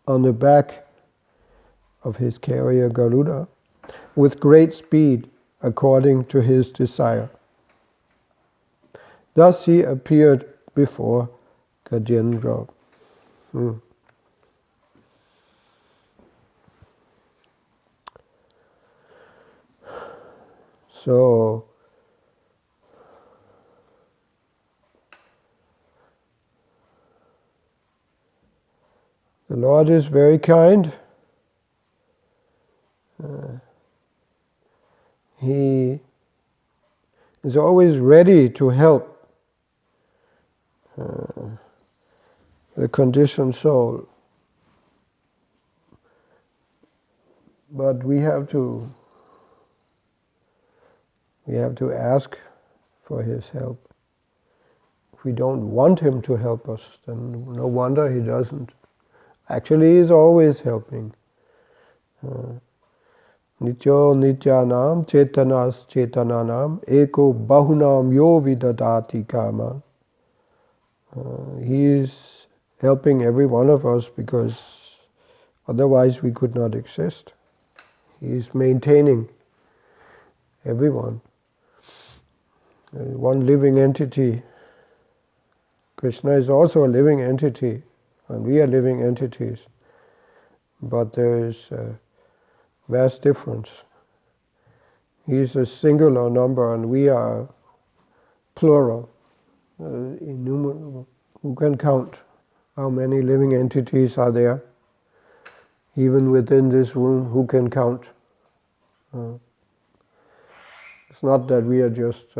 on the back of his carrier Garuda with great speed according to his desire. Thus he appeared before Gajendra. So the Lord is very kind. He is always ready to help the conditioned soul. But we have to ask for his help. If we don't want him to help us, then no wonder he doesn't. Actually, he is always helping. Nityo nityanam chetanas chetananam eko bahunam yo vidadati kama. He is helping every one of us because otherwise we could not exist. He is maintaining everyone. One living entity. Krishna is also a living entity, and we are living entities. But there is a vast difference. He is a singular number, and we are plural, innumerable. Who can count how many living entities are there? Even within this room, who can count? It's not that we are just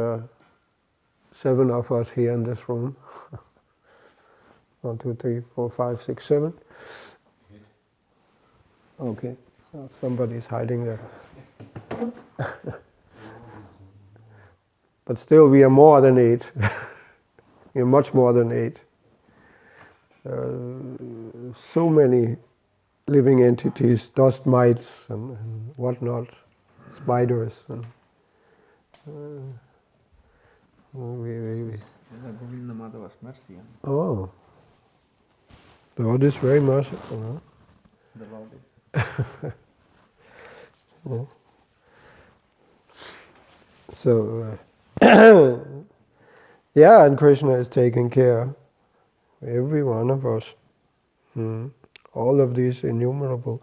7 of us here in this room. 1, 2, 3, 4, 5, 6, 7. Okay, somebody's hiding there. But still, we are more than 8. We are much more than 8. So many living entities, dust mites and whatnot, spiders. And, Oh, the Lord is very merciful, huh? The Lord is. Yeah. So, yeah, and Krishna is taking care of every one of us. All of these innumerable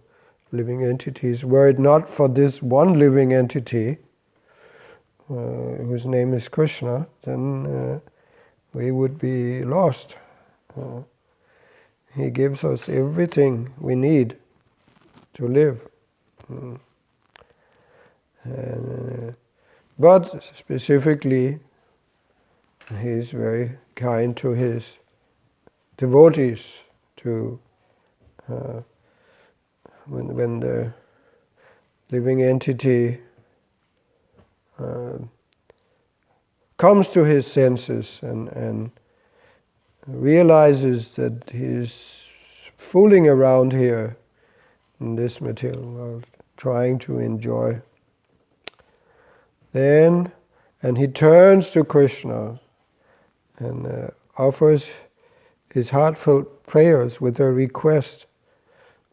living entities. Were it not for this one living entity, whose name is Krishna, then we would be lost. He gives us everything we need to live. But specifically, he is very kind to his devotees. To when the living entity comes to his senses and realizes that he's fooling around here in this material world, trying to enjoy. And he turns to Krishna and offers his heartfelt prayers with a request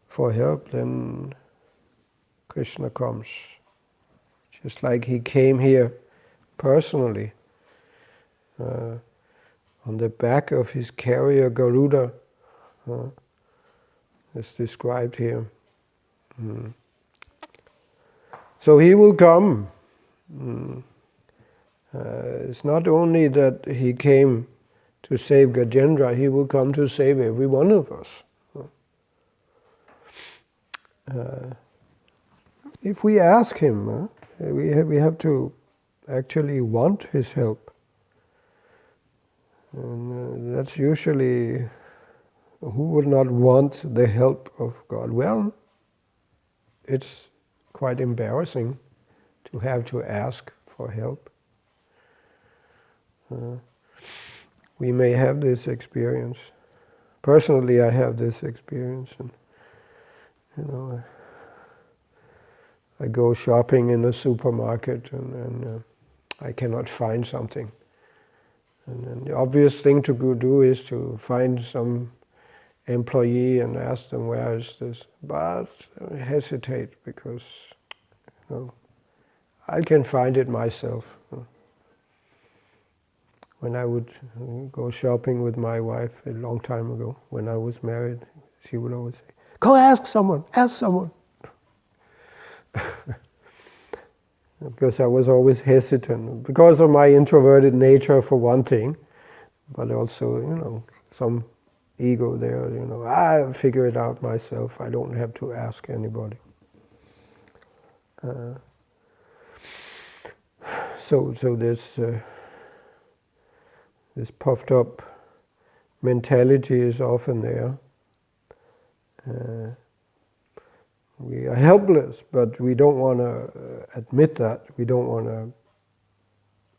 for help, then Krishna comes. Just like he came here personally, on the back of his carrier Garuda, as described here. So he will come. It's not only that he came to save Gajendra, he will come to save every one of us. If we ask him, we have to actually want his help. And that's usually, who would not want the help of God? Well, it's quite embarrassing to have to ask for help. We may have this experience. Personally, I have this experience, and I go shopping in a supermarket and I cannot find something. And then the obvious thing to go do is to find some employee and ask them, where is this? But I hesitate because I can find it myself. When I would go shopping with my wife a long time ago, when I was married, she would always say, go ask someone, ask someone. Because I was always hesitant, because of my introverted nature for one thing, but also, some ego there, I'll figure it out myself, I don't have to ask anybody. So this puffed up mentality is often there. We are helpless, but we don't want to admit that. We don't want to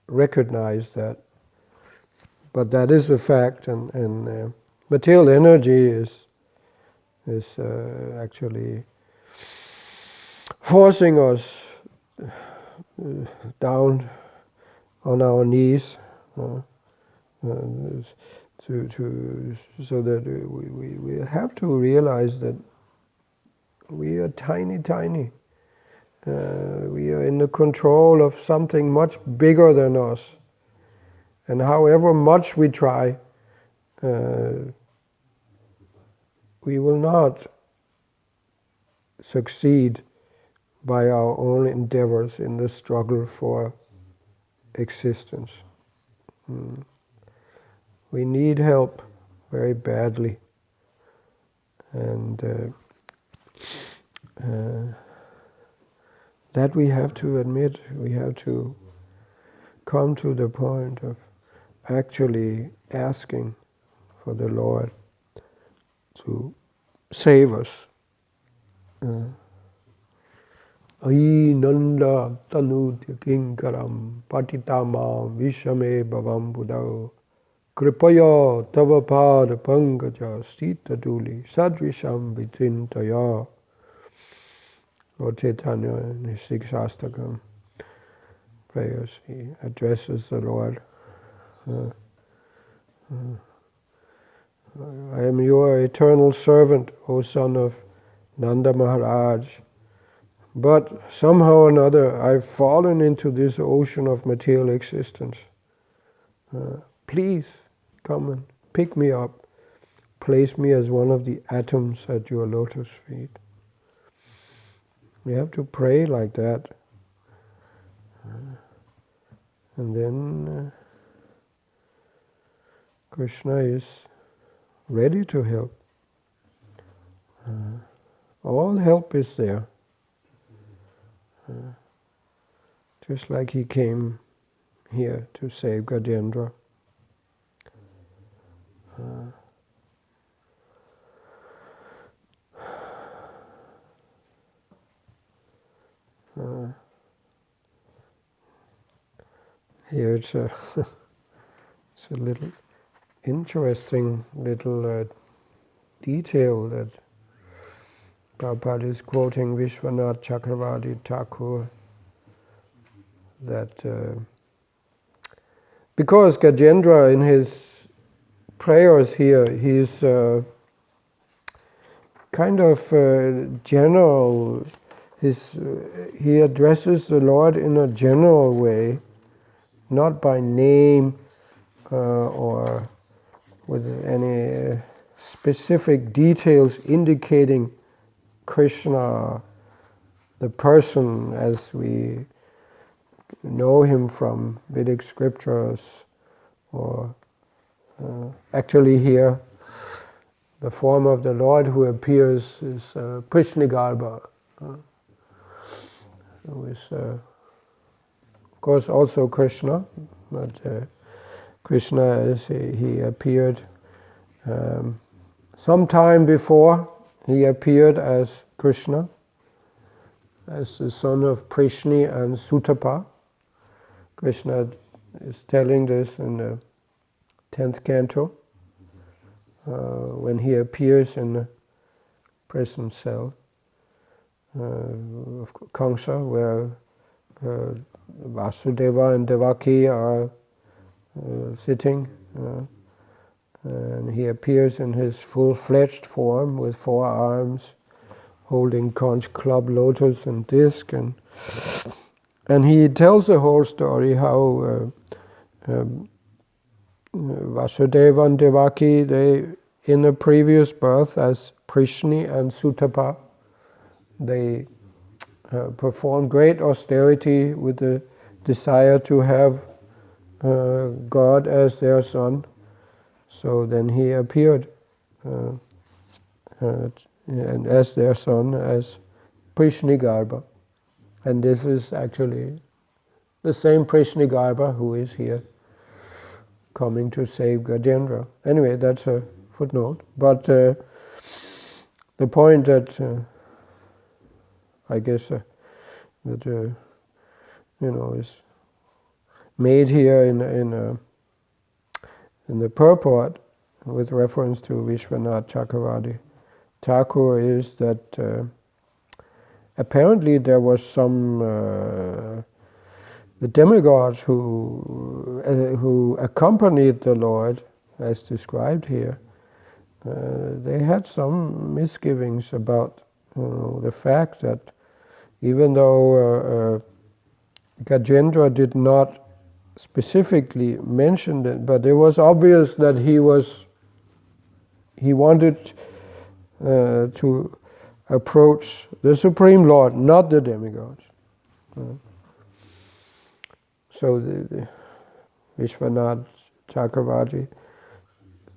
recognize that. But that is a fact, and material energy is actually forcing us down on our knees so that we have to realize that we are tiny. We are in the control of something much bigger than us. And however much we try, we will not succeed by our own endeavors in the struggle for existence. We need help very badly. And that we have to admit. We have to come to the point of actually asking for the Lord to save us. Ainanda tanutya kinkaram patitamam vishame bhavam buddha kripaya tava pada pankaja stita duli sadrisham vitintaya. Lord Chaitanya in his Sikshastakam prayers, he addresses the Lord. I am your eternal servant, O son of Nanda Maharaj. But somehow or another, I've fallen into this ocean of material existence. Please come and pick me up. Place me as one of the atoms at your lotus feet. We have to pray like that. And then Krishna is ready to help. All help is there. Just like he came here to save Gajendra. Here it's a little interesting little detail that Prabhupada is quoting Vishwanath Chakravarti Thakur, that because Gajendra in his prayers here, he's kind of general. He addresses the Lord in a general way, not by name or with any specific details indicating Krishna, the person as we know him from Vedic scriptures, or actually here the form of the Lord who appears is Prishnigarbha, who is of course also Krishna, but Krishna is he appeared sometime before he appeared as Krishna, as the son of Prishni and Sutapa. Krishna is telling this in the 10th canto, when he appears in the prison cell of Kamsa, where Vasudeva and Devaki are sitting, And he appears in his full-fledged form with 4 arms, holding conch club, lotus, and disc, and he tells the whole story how Vasudeva and Devaki, they in a previous birth as Prishni and Sutapa, they performed great austerity with the desire to have God as their son. So then he appeared and as their son as Prishnigarbha. And this is actually the same Prishnigarbha who is here coming to save Gajendra. Anyway, that's a footnote. But the point that I guess that is made here in the purport with reference to Vishwanath Chakravarti Thakur is that apparently there was some the demigods who accompanied the Lord, as described here. They had some misgivings about the fact that even though Gajendra did not specifically mention it, but it was obvious that he wanted to approach the Supreme Lord, not the demigods. So the Vishwanath Chakravarti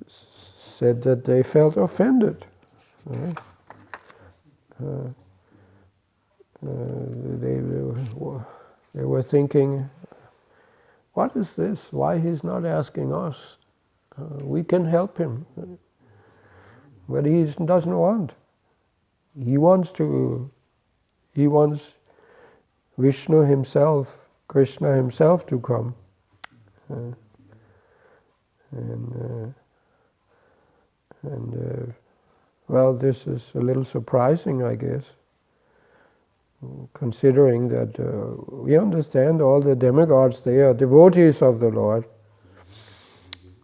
said that they felt offended. They were thinking, what is this? Why he's not asking us? We can help him. But he doesn't want. He wants Vishnu himself, Krishna himself to come. Well, this is a little surprising, I guess, considering that we understand all the demigods, they are devotees of the Lord.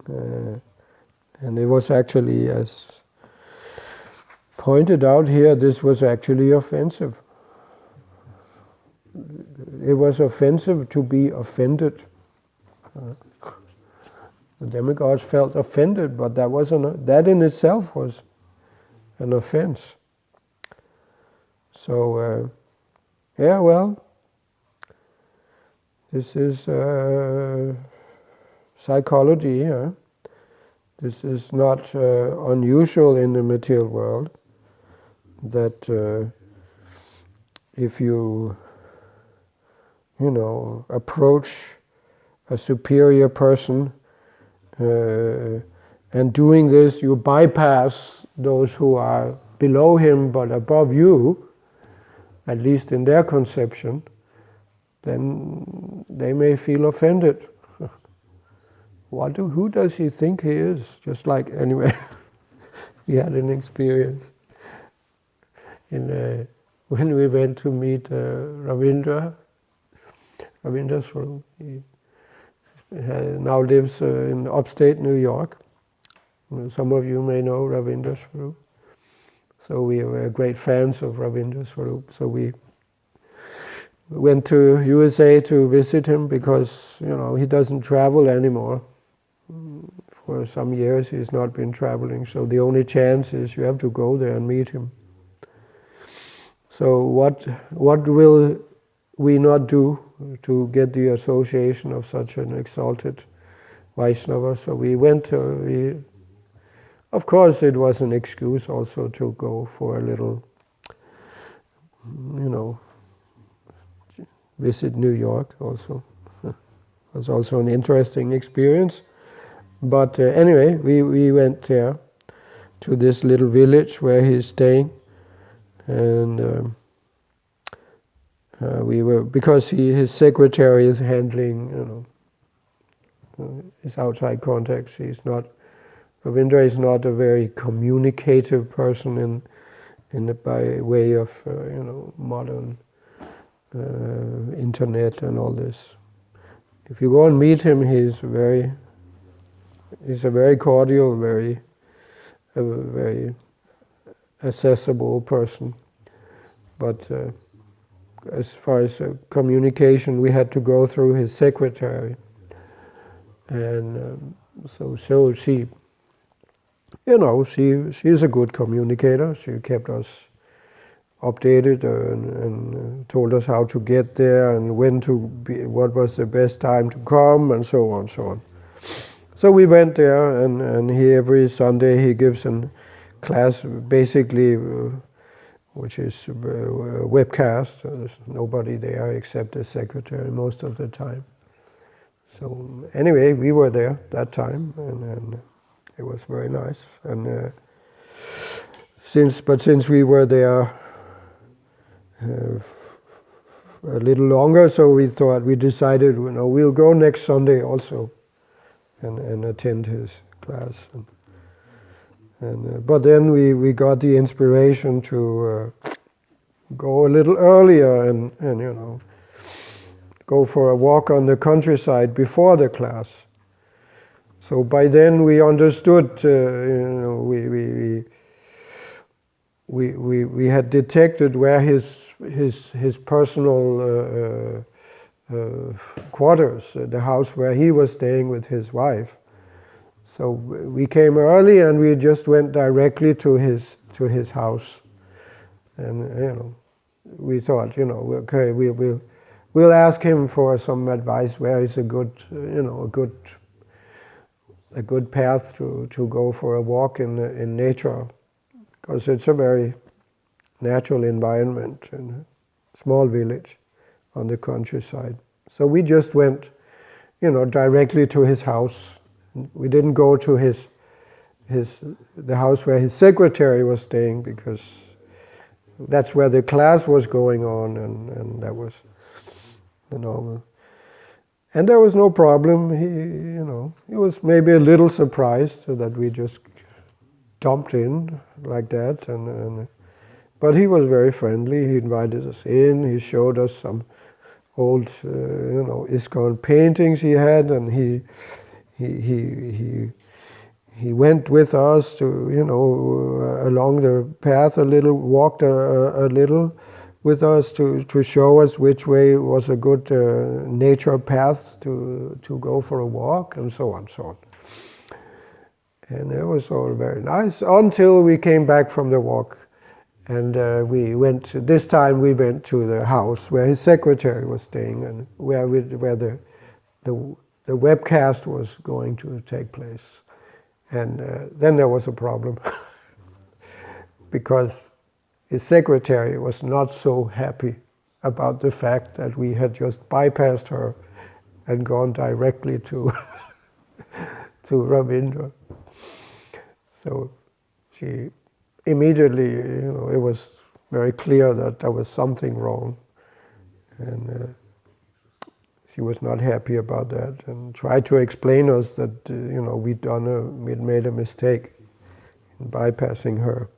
And it was actually, as pointed out here, this was actually offensive. It was offensive to be offended. The demigods felt offended, but that in itself was an offense. So, yeah, well, this is psychology. This is not unusual in the material world, that if you approach a superior person, and doing this you bypass those who are below him but above you, at least in their conception, then they may feel offended. Who does he think he is? Just like, anyway, we had an experience when we went to meet Ravindra Swarup. He now lives in upstate New York. Some of you may know Ravindra Swarup. So we were great fans of Ravindra Swarup. So we went to USA to visit him because, he doesn't travel anymore. For some years he's not been traveling. So the only chance is you have to go there and meet him. So what will we not do to get the association of such an exalted Vaishnava? So we went of course it was an excuse also to go for a little, visit New York also. It was also an interesting experience. But anyway, we went there to this little village where he's staying, and because his secretary is handling, his outside contacts. Ravindra is not a very communicative person by way of modern internet and all this. If you go and meet him, he's very he's a very cordial, very accessible person. But as far as communication, we had to go through his secretary. And so she, she's a good communicator. She kept us updated and told us how to get there and when to be, what was the best time to come, and so on, so on. So we went there, and he every Sunday he gives a class, basically, which is a webcast. There's nobody there except the secretary most of the time. So anyway, we were there that time, and it was very nice. And since we were there a little longer, so we decided, we'll go next Sunday also, and attend his class. But then we got the inspiration to go a little earlier and go for a walk on the countryside before the class. So by then we understood, we had detected where his personal quarters, the house where he was staying with his wife. So we came early and we just went directly to his house, and we thought, okay, we'll ask him for some advice. Where is a good path to go for a walk in nature, because it's a very natural environment in a small village on the countryside. So we just went, directly to his house. We didn't go to the house where his secretary was staying, because that's where the class was going on, and that was the normal. And there was no problem. He was maybe a little surprised that we just dumped in like that, but he was very friendly. He invited us in. He showed us some old, ISKCON paintings he had, and he went with us to, along the path a little, walked a little with us to show us which way was a good nature path to go for a walk, and so on, so on. And it was all very nice until we came back from the walk, and this time we went to the house where his secretary was staying, and where the webcast was going to take place. And then there was a problem because his secretary was not so happy about the fact that we had just bypassed her and gone directly to Ravindra. So she immediately, it was very clear that there was something wrong, and she was not happy about that, and tried to explain us that we'd made a mistake in bypassing her.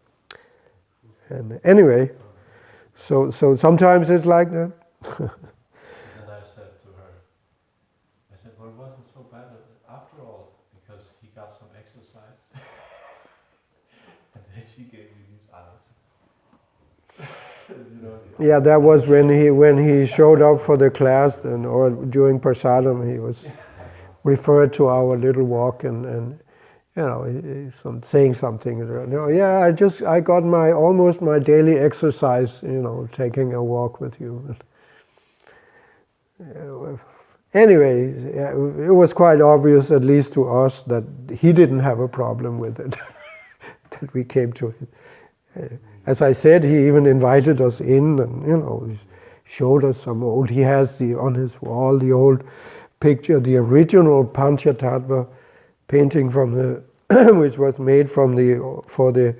And anyway, so sometimes it's like that. And I said to her, well, it wasn't so bad after all, because he got some exercise. And then she gave me these eyes. Yeah, that was when he showed up for the class, or during Prasadam, he was referred to our little walk, and saying something. Yeah, I got almost my daily exercise, taking a walk with you. Anyway, it was quite obvious, at least to us, that he didn't have a problem with it. That we came to it. As I said, he even invited us in, and showed us some old. He has on his wall the old picture, the original Panchatattva painting from which was made for the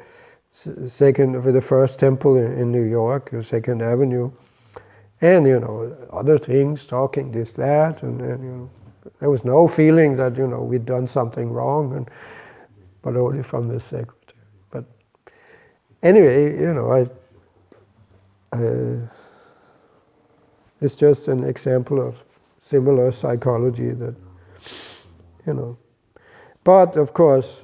first temple in New York, 2nd Avenue, and other things, talking this, that, and there was no feeling that we'd done something wrong, but only from the secretary. But anyway, it's just an example of similar psychology that But of course,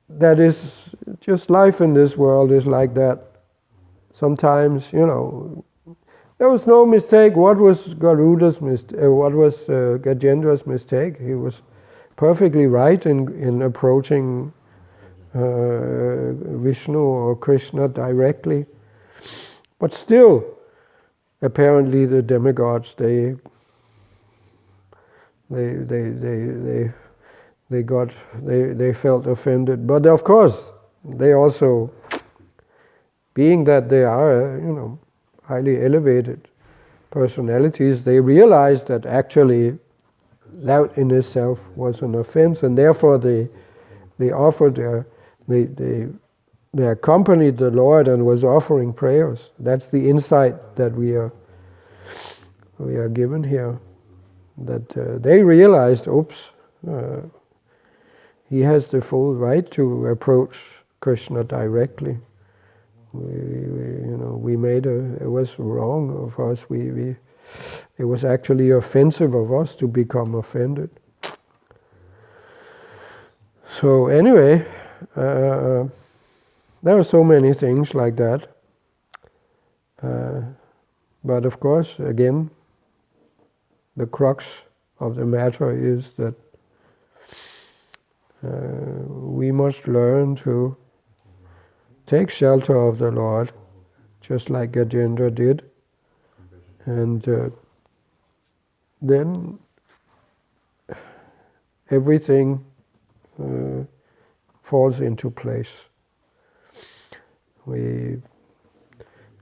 that is just life in this world is like that. Sometimes, there was no mistake. What was Garuda's mistake? What was Gajendra's mistake? He was perfectly right in approaching Vishnu or Krishna directly. But still, apparently the demigods, they felt offended. But of course, they also, being that they are, highly elevated personalities, they realized that actually that in itself was an offense, and therefore they offered they accompanied the Lord and was offering prayers. That's the insight that we are given here. That they realized, oops, he has the full right to approach Krishna directly. We made it was wrong of us. It was actually offensive of us to become offended. So anyway, there are so many things like that. But of course, again, the crux of the matter is that we must learn to take shelter of the Lord, just like Gajendra did, and then everything falls into place. We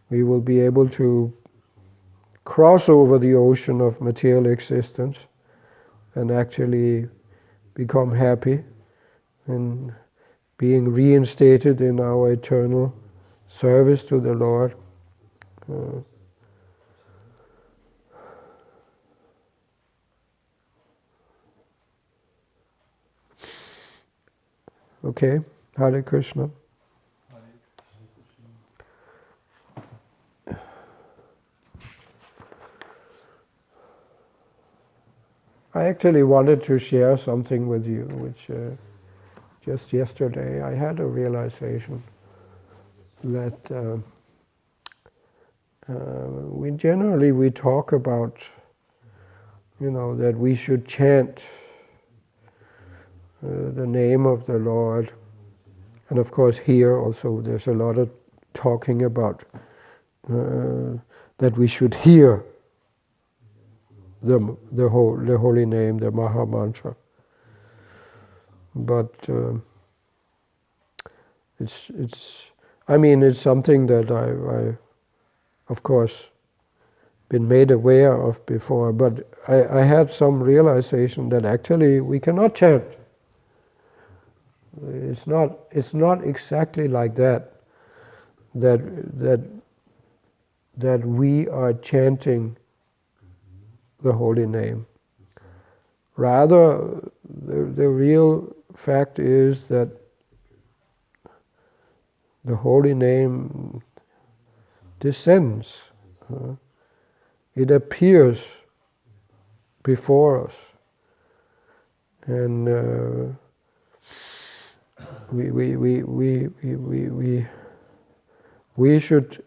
will be able to cross over the ocean of material existence and actually become happy and being reinstated in our eternal service to the Lord. Okay, Hare Krishna. I actually wanted to share something with you, which just yesterday I had a realization that we talk about, that we should chant the name of the Lord, and of course here also there's a lot of talking about that we should hear the holy name, the Maha Mantra. But it's something that I of course been made aware of before, but I had some realization that actually we cannot chant. It's not exactly like that we are chanting the holy name. Rather, the real fact is that the holy name descends. It appears before us, and we should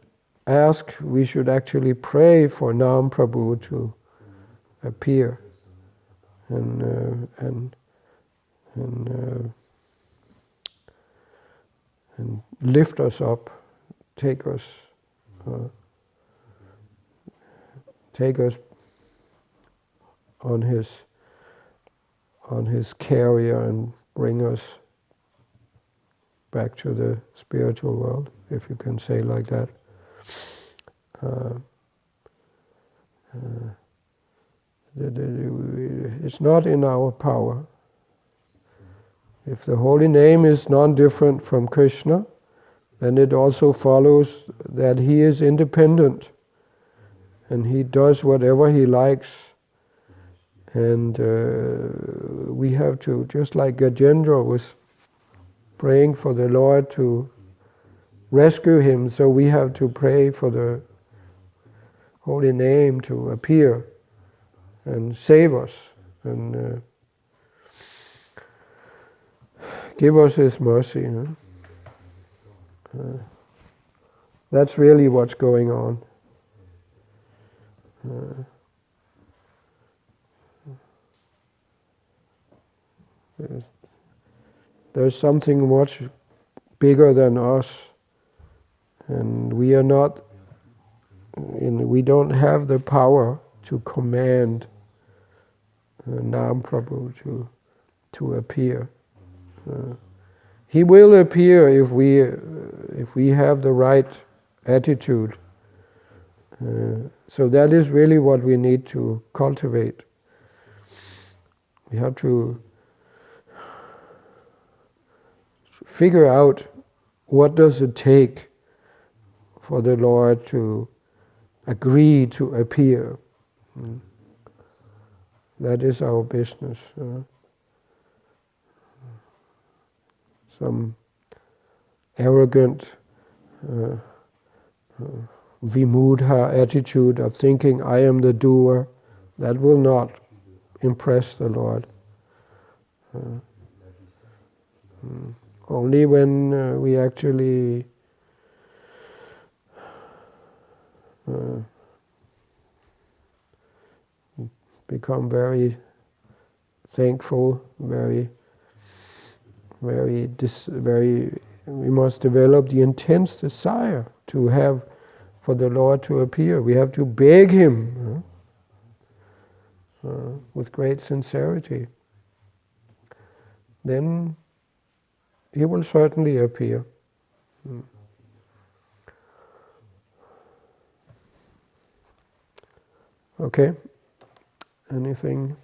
ask. We should actually pray for Nam Prabhu to appear and lift us up, take us on his carrier and bring us back to the spiritual world, if you can say like that. It's not in our power. If the holy name is non-different from Krishna, then it also follows that he is independent and he does whatever he likes. And we have to, just like Gajendra was praying for the Lord to rescue him, so we have to pray for the holy name to appear and save us. And give us His mercy. That's really what's going on. There's something much bigger than us, and we are not. We don't have the power to command Nam Prabhu to appear. He will appear if we have the right attitude. So that is really what we need to cultivate. We have to figure out what does it take for the Lord to agree to appear. That is our business. Some arrogant vimudha attitude of thinking I am the doer, that will not impress the Lord. Only when we actually become very thankful, we must develop the intense desire to have for the Lord to appear. We have to beg Him with great sincerity. Then He will certainly appear. Okay? Anything?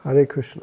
Hare Krishna.